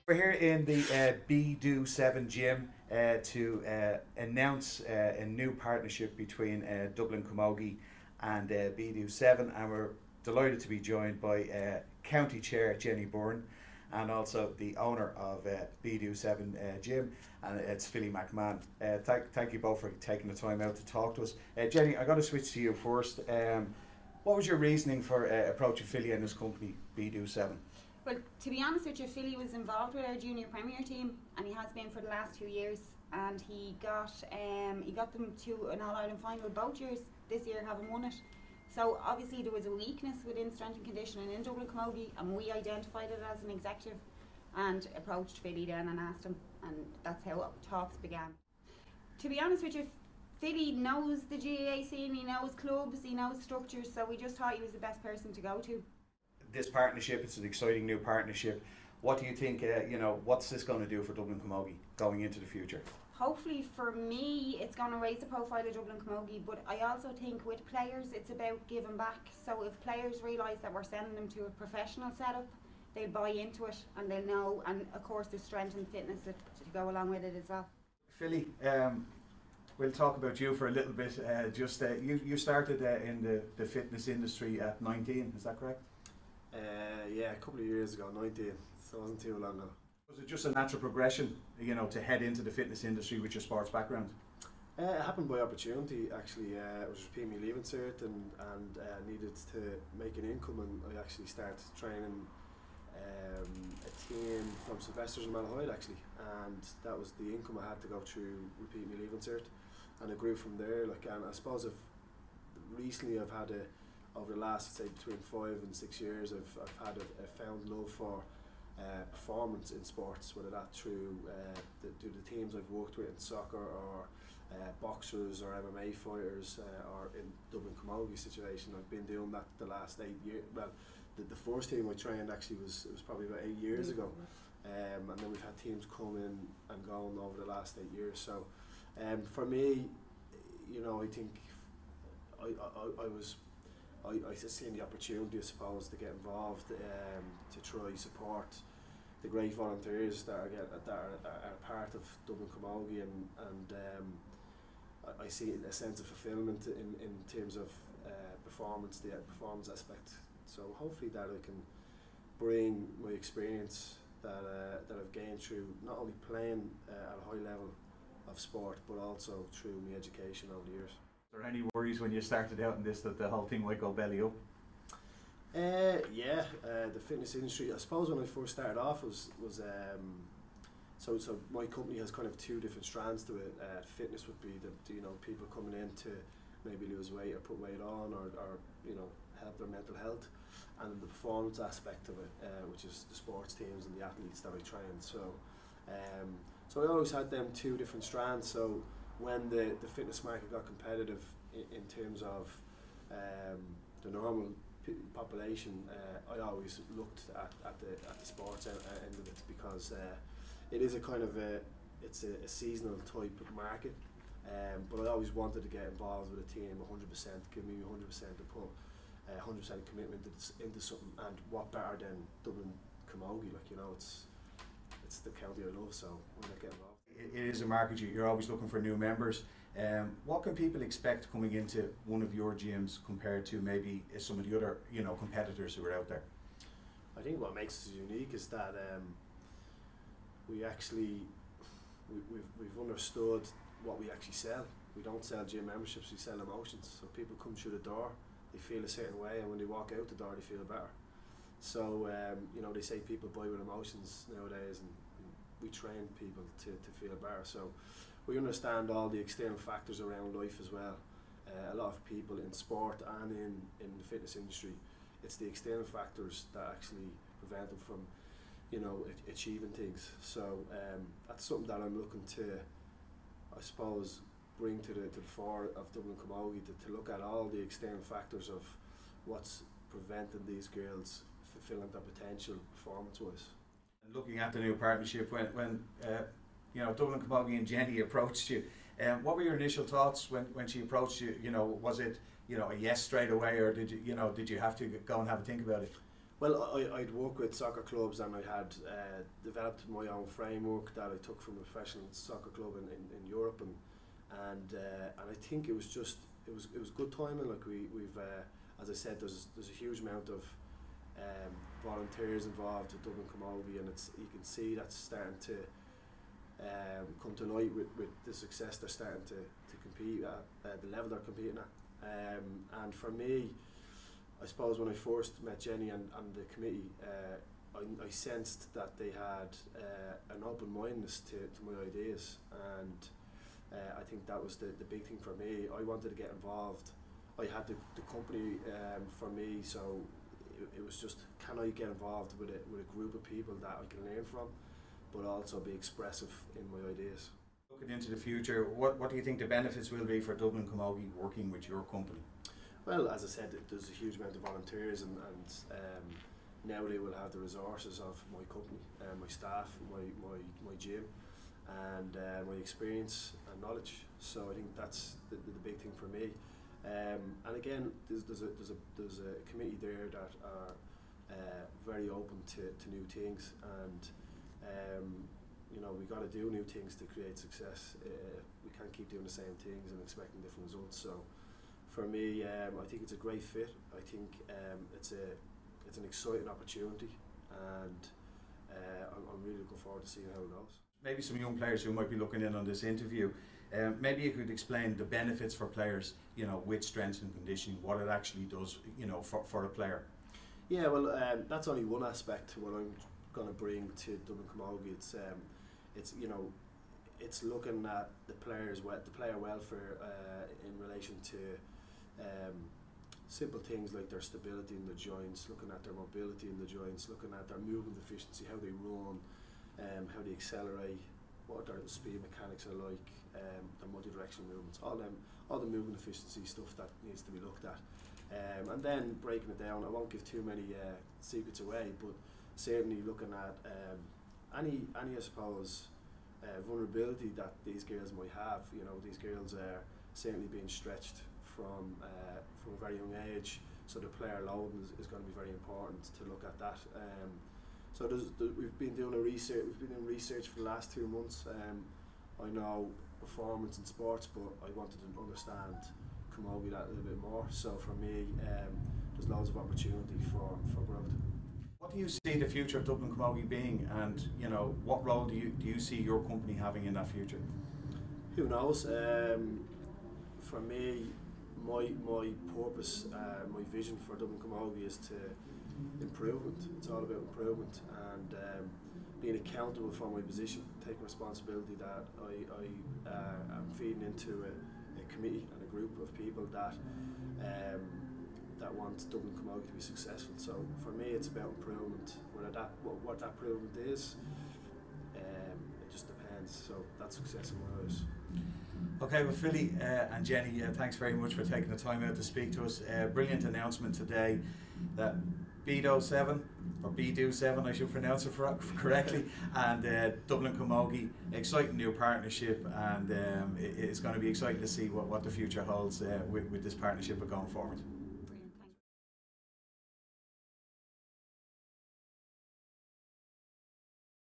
We're here in the BeDo7 gym to announce a new partnership between Dublin Camogie and BeDo7, and we're delighted to be joined by County Chair Jenny Byrne and also the owner of BeDo7 gym, and it's Philly McMahon. Thank you both for taking the time out to talk to us. Jenny, I'm going to switch to you first. What was your reasoning for approaching Philly and his company, BeDo7? Well, to be honest with you, Philly was involved with our junior premier team, and he has been for the last 2 years. And he got them to an All-Ireland final both years. This year, haven't won it. So obviously there was a weakness within strength and conditioning in Dublin Camogie, and we identified it as an executive and approached Philly then and asked him, and that's how talks began. To be honest with you, Philly knows the GAA scene, he knows clubs, he knows structures, so we just thought he was the best person to go to. This partnership, it's an exciting new partnership. What do you think, what's this going to do for Dublin Camogie going into the future? Hopefully for me, it's going to raise the profile of Dublin Camogie, but I also think with players, it's about giving back. So if players realise that we're sending them to a professional setup, they'll buy into it and they'll know, and of course there's strength and fitness to go along with it as well. Philly, we'll talk about you for a little bit. You started in the fitness industry at 19, is that correct? Yeah, a couple of years ago, 19, so it wasn't too long ago. Was it just a natural progression, to head into the fitness industry with your sports background? It happened by opportunity, actually. I was repeating my leaving cert and needed to make an income, and I actually started training a team from Sylvester's in Malahide, actually, and that was the income I had to go through repeating my leaving cert, and it grew from there. And I suppose recently I've had over the last, say, between 5 and 6 years, I've had a found love for performance in sports, whether that through the teams I've worked with in soccer, or boxers or MMA fighters, or in Dublin Camogie situation. I've been doing that the last 8 years. Well, the first team I trained actually was probably about 8 years ago, and then we've had teams come in and gone over the last 8 years. So for me, I think I seen the opportunity, I suppose, to get involved, to try support the great volunteers that are part of Dublin Camogie, and I see a sense of fulfilment in terms of performance, the performance aspect. So hopefully that I can bring my experience that I've gained through not only playing at a high level of sport, but also through my education over the years. Were there any worries when you started out in this that the whole thing might go belly up? Yeah, the fitness industry, I suppose when I first started off was so my company has kind of 2 different strands to it. Fitness would be the people coming in to maybe lose weight or put weight on, or help their mental health, and then the performance aspect of it, which is the sports teams and the athletes that I train. So I always had them 2 different strands. So when the fitness market got competitive in terms of the normal population, I always looked at the sports end of it, because it is a kind of it's a seasonal type of market, but I always wanted to get involved with a team 100%, give me 100% to put 100% commitment into something, and what better than Dublin Camogie? It's the county I love, so when I get involved. It is a market, you're always looking for new members. What can people expect coming into one of your gyms compared to maybe some of the other competitors who are out there? I think what makes us unique is that we've understood what we actually sell. We don't sell gym memberships, we sell emotions. So people come through the door, they feel a certain way, and when they walk out the door they feel better. So they say people buy with emotions nowadays, and we train people to feel better. So we understand all the external factors around life as well. A lot of people in sport and in the fitness industry, it's the external factors that actually prevent them from achieving things. So that's something that I'm looking to, I suppose, bring to the fore of Dublin Camogie, to look at all the external factors of what's preventing these girls fulfilling their potential performance-wise. Looking at the new partnership, when Dublin Camogie and Jenny approached you, what were your initial thoughts when she approached you? Was it a yes straight away, or did you have to go and have a think about it? Well, I'd work with soccer clubs, and I had developed my own framework that I took from a professional soccer club in Europe, and I think it was good timing. Like we've as I said, there's a huge amount of volunteers involved with Dublin Camogie, and you can see that's starting to come to light with the success they're starting to compete at the level they're competing at. And for me, I suppose when I first met Jenny and the committee, I sensed that they had an open-mindedness to my ideas, and I think that was the big thing for me. I wanted to get involved. I had the company for me, so it was just, can I get involved with a group of people that I can learn from, but also be expressive in my ideas. Looking into the future, what do you think the benefits will be for Dublin Camogie working with your company? Well, as I said, there's a huge amount of volunteers, and now they will have the resources of my company, my staff, my gym, and my experience and knowledge. So I think that's the big thing for me. And again, there's a committee there that are very open to new things, and you know, we got to do new things to create success. We can't keep doing the same things and expecting different results. So for me, I think it's a great fit. I think it's an exciting opportunity, and I'm really looking forward to seeing how it goes. Maybe some young players who might be looking in on this interview, maybe you could explain the benefits for players, you know, with strength and conditioning, what it actually does, you know, for a player. Yeah, well, that's only one aspect to what I'm going to bring to Dublin Camogie. It's you know, it's looking at the player welfare in relation to simple things like their stability in the joints, looking at their mobility in the joints, looking at their movement efficiency, how they run, how they accelerate, what their speed mechanics are like, their multi-directional movements, all the movement efficiency stuff that needs to be looked at, and then breaking it down. I won't give too many secrets away, but certainly looking at any I suppose vulnerability that these girls might have. You know, these girls are certainly being stretched from a very young age, so the player loading is going to be very important to look at that. So we've been doing research for the last 2 months. I know performance in sports, but I wanted to understand Camogie that a little bit more. So for me, there's loads of opportunity for growth. What do you see the future of Dublin Camogie being, and you know, what role do you see your company having in that future? Who knows? For me, my purpose, my vision for Dublin Camogie is to improvement. It's all about improvement, and being accountable for my position, taking responsibility that I am feeding into a committee and a group of people that want Dublin Camogie to be successful. So for me, it's about improvement. What that improvement is, it just depends. So that's success in my eyes. Okay, well, Philly and Jenny, thanks very much for taking the time out to speak to us. Brilliant announcement today that BeDo7, or BeDo7, I should pronounce it correctly, and Dublin Camogie, exciting new partnership, and it's going to be exciting to see what the future holds with this partnership going forward.